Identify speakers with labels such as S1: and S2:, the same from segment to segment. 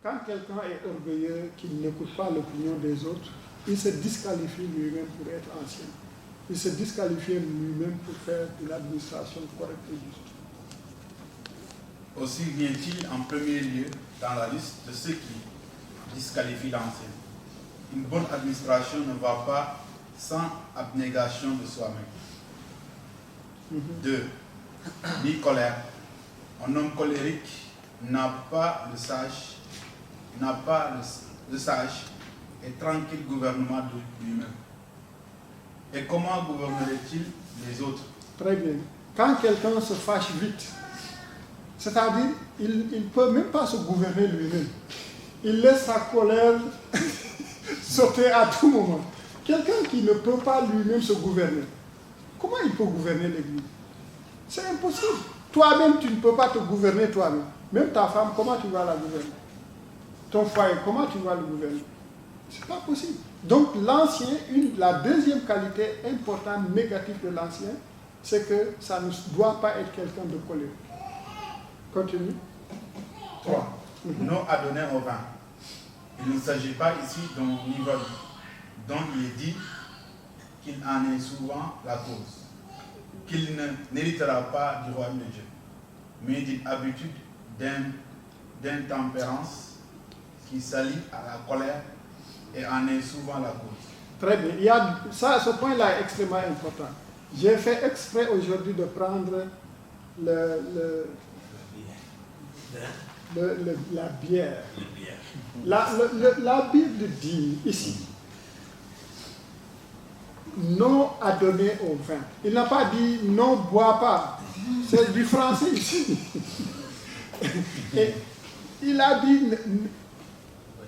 S1: quand quelqu'un est orgueilleux, qu'il n'écoute pas l'opinion des autres, il se disqualifie lui-même pour être ancien. Il se disqualifie lui-même pour faire une administration correcte et juste.
S2: Aussi vient-il en premier lieu dans la liste de ceux qui disqualifient l'ancien. Une bonne administration ne va pas sans abnégation de soi-même. 2. Ni colère. Un homme colérique n'a pas le sage et tranquille gouvernement de lui-même. Et comment gouvernerait-il les autres?
S1: Très bien. Quand quelqu'un se fâche vite, c'est-à-dire il ne peut même pas se gouverner lui-même. Il laisse sa colère sauter à tout moment. Quelqu'un qui ne peut pas lui-même se gouverner, comment il peut gouverner l'Église? C'est impossible. Toi-même, tu ne peux pas te gouverner toi-même. Même ta femme, comment tu vas la gouverner? Ton foyer, comment tu vas le gouverner? C'est pas possible. Donc l'ancien, la deuxième qualité importante, négative de l'ancien, c'est que ça ne doit pas être quelqu'un de colérique. Continue.
S2: 3. Non à donner au vin. Il ne s'agit pas ici d'un ivrogne dont il est dit qu'il en est souvent la cause, qu'il n'héritera pas du royaume de Dieu, mais d'une habitude d'intempérance qui s'allie à la colère et en est souvent la cause.
S1: Très bien. Ce point-là est extrêmement important. J'ai fait exprès aujourd'hui de prendre la bière. La Bible dit ici, non à donner au vin. Il n'a pas dit non, bois pas. C'est du français ici. Et il a dit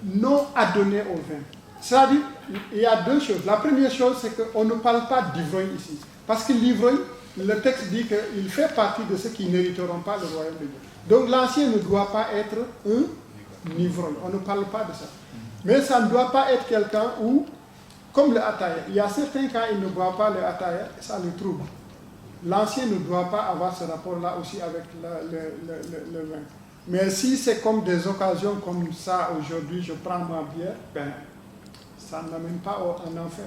S1: non à donner au vin. C'est-à-dire, il y a deux choses. La première chose, c'est qu'on ne parle pas d'ivrogne ici. Parce que l'ivrogne, le texte dit qu'il fait partie de ceux qui n'hériteront pas le royaume de Dieu. Donc l'ancien ne doit pas être un ivrogne. On ne parle pas de ça. Mais ça ne doit pas être quelqu'un où, comme le ataya, il y a certains cas, il ne boit pas le ataya, ça le trouble. L'ancien ne doit pas avoir ce rapport-là aussi avec le vin. Mais si c'est comme des occasions comme ça, aujourd'hui, je prends ma bière, ben, ça n'amène pas en enfer.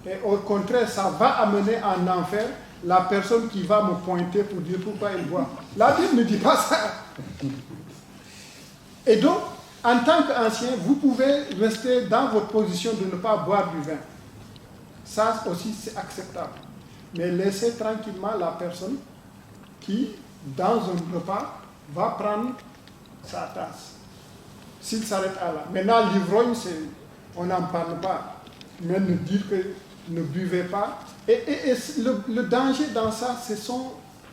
S1: Et au contraire, ça va amener en enfer la personne qui va me pointer pour dire pourquoi il boit. La Bible ne dit pas ça. Et donc, en tant qu'ancien, vous pouvez rester dans votre position de ne pas boire du vin. Ça aussi, c'est acceptable. Mais laissez tranquillement la personne qui, dans un repas, va prendre sa tasse. S'il s'arrête à là. Maintenant, l'ivrogne, on n'en parle pas. Mais ne dire que ne buvez pas. Et le danger dans ça, ce sont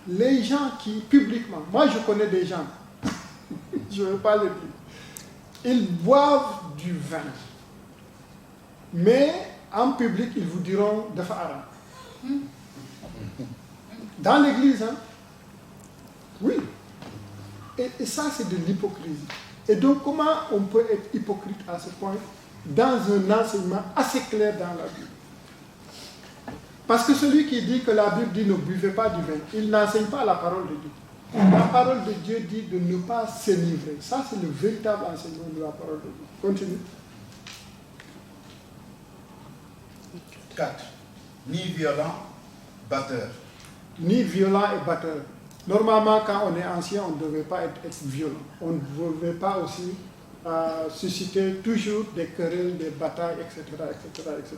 S1: les gens qui, publiquement, moi je connais des gens, je ne veux pas le dire, ils boivent du vin. Mais en public, ils vous diront de haram. Dans l'église, hein? Oui. Et ça, c'est de l'hypocrisie. Et donc, comment on peut être hypocrite à ce point dans un enseignement assez clair dans la Bible? Parce que celui qui dit que la Bible dit ne buvez pas du vin, il n'enseigne pas la parole de Dieu. La parole de Dieu dit de ne pas s'enivrer. Ça, c'est le véritable enseignement de la parole de Dieu. Continue.
S2: 4. Ni violent, batteur.
S1: Ni violent et batteur. Normalement, quand on est ancien, on ne devait pas être violent. On ne devait pas aussi susciter toujours des querelles, des batailles, etc. etc., etc.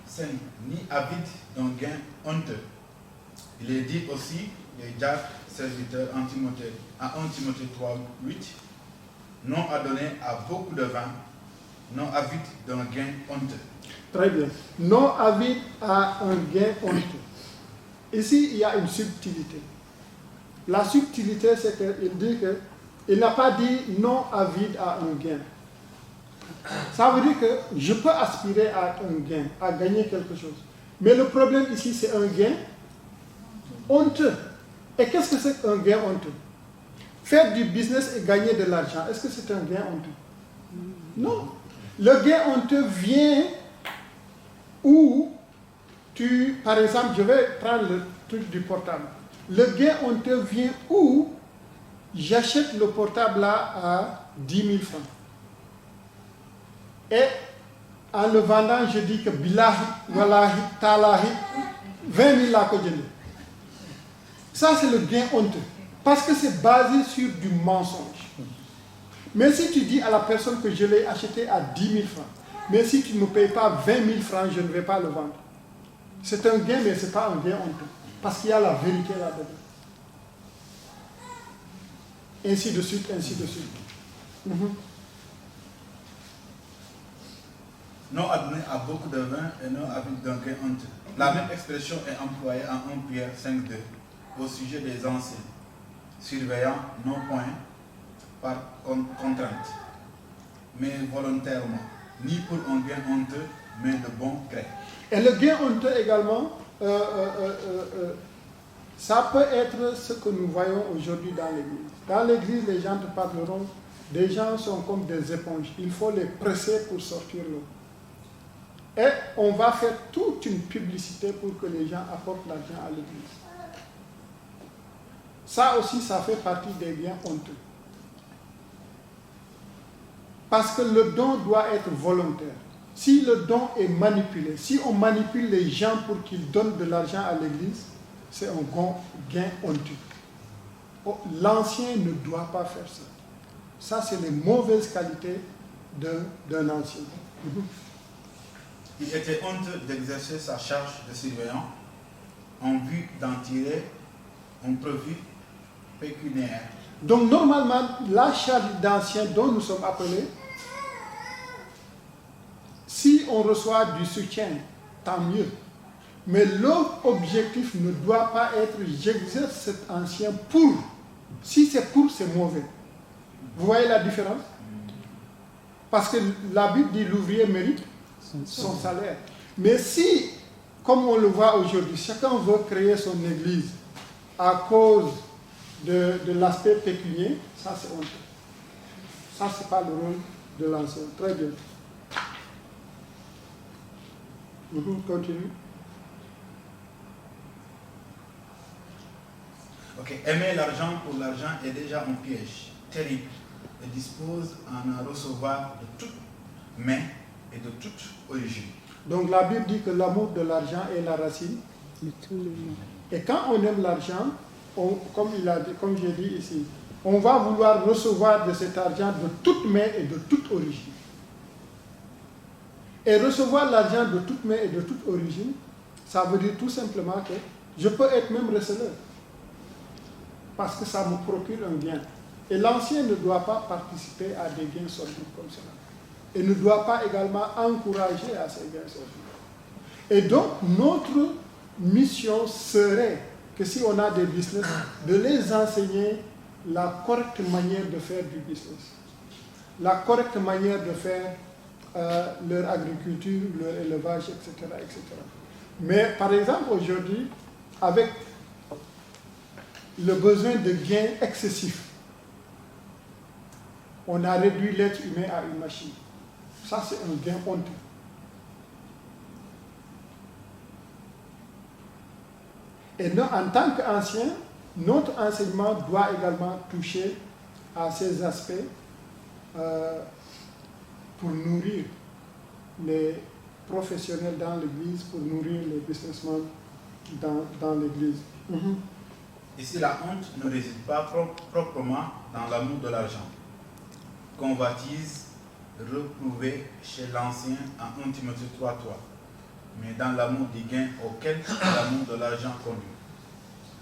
S2: 5. Ni avide d'un gain honteux. Il est dit aussi, les Jacques, serviteurs à 1 Timothée 3, 8, non à donner à beaucoup de vin, non avide d'un gain honteux.
S1: Très bien. Non avide à un gain honteux. Ici, il y a une subtilité. La subtilité, c'est qu'il dit que il n'a pas dit non avide à un gain. Ça veut dire que je peux aspirer à un gain, à gagner quelque chose. Mais le problème ici, c'est un gain honteux. Et qu'est-ce que c'est qu'un gain honteux? Faire du business et gagner de l'argent, est-ce que c'est un gain honteux? Non. Le gain honteux vient où par exemple, je vais prendre le truc du portable. Le gain honteux vient où j'achète le portable là à 10 000 francs. Et en le vendant, je dis que billahi, wallahi, talahi, 20 000 la ko jënd. Ça, c'est le gain honteux. Parce que c'est basé sur du mensonge. Mais si tu dis à la personne que je l'ai acheté à 10 000 francs, mais si tu ne me payes pas 20 000 francs, je ne vais pas le vendre. C'est un gain, mais ce n'est pas un gain honteux. Parce qu'il y a la vérité là-dedans. Ainsi de suite, ainsi de suite.
S2: Non adonné à beaucoup de vin et non avec d'un gain honteux. La même expression est employée en 1 Pierre 5.2 au sujet des anciens, surveillant non point par contrainte, mais volontairement, ni pour un gain honteux, mais de bon gré.
S1: Et le gain honteux également, ça peut être ce que nous voyons aujourd'hui dans l'église. Dans l'église, les gens te parleront, des gens sont comme des éponges, il faut les presser pour sortir l'eau. Et on va faire toute une publicité pour que les gens apportent l'argent à l'église. Ça aussi, ça fait partie des gains honteux. Parce que le don doit être volontaire. Si le don est manipulé, si on manipule les gens pour qu'ils donnent de l'argent à l'église, c'est un gain honteux. L'ancien ne doit pas faire ça. Ça, c'est les mauvaises qualités d'un ancien.
S2: Il était honteux d'exercer sa charge de surveillant en vue d'en tirer un profit pécuniaire.
S1: Donc, normalement, la charge d'ancien dont nous sommes appelés, si on reçoit du soutien, tant mieux. Mais l'autre objectif ne doit pas être j'exerce cet ancien pour. Si c'est pour, c'est mauvais. Vous voyez la différence? Parce que la Bible dit l'ouvrier mérite son salaire. Mais si, comme on le voit aujourd'hui, chacun veut créer son église à cause de l'aspect pécuniaire, ça c'est honteux. Ça, c'est pas le rôle de l'ancien. Très bien. Continue.
S2: Ok, aimer l'argent pour l'argent est déjà un piège terrible et dispose à en recevoir de toute main et de toute origine.
S1: Donc la Bible dit que l'amour de l'argent est la racine. Et quand on aime l'argent, comme j'ai dit ici, on va vouloir recevoir de cet argent de toute main et de toute origine. Et recevoir l'argent de toute main et de toute origine, ça veut dire tout simplement que je peux être même receleur. Parce que ça me procure un gain. Et l'ancien ne doit pas participer à des gains sordides comme cela. Et ne doit pas également encourager à ces gains sordides. Et donc, notre mission serait que si on a des business, de les enseigner la correcte manière de faire du business. La correcte manière de faire leur agriculture, leur élevage, etc., etc. Mais par exemple, aujourd'hui, avec le besoin de gains excessifs, on a réduit l'être humain à une machine. Ça, c'est un gain honteux. Et nous, en tant qu'anciens, notre enseignement doit également toucher à ces aspects pour nourrir les professionnels dans l'Église, pour nourrir les businessmen dans l'Église.
S2: Ici, la honte ne réside pas proprement dans l'amour de l'argent. Convoitise reprouvée chez l'ancien en 1 Timothée 3.3, mais dans l'amour du gain auquel l'amour de l'argent conduit.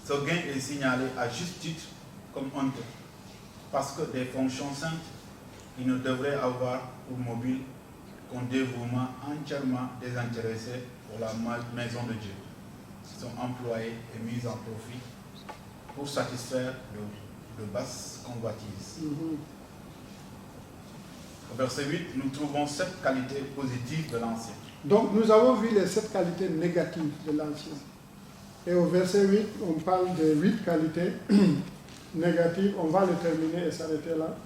S2: Ce gain est signalé à juste titre comme honteux, parce que des fonctions saintes, il ne devrait avoir pour mobile qu'un dévouement entièrement désintéressé pour la maison de Dieu, qui sont employés et mis en profit pour satisfaire de basses convoitises. Au verset 8, nous trouvons 7 qualités positives de l'ancien.
S1: Donc nous avons vu les 7 qualités négatives de l'ancien. Et au verset 8, on parle de 8 qualités négatives. On va le terminer et s'arrêter là.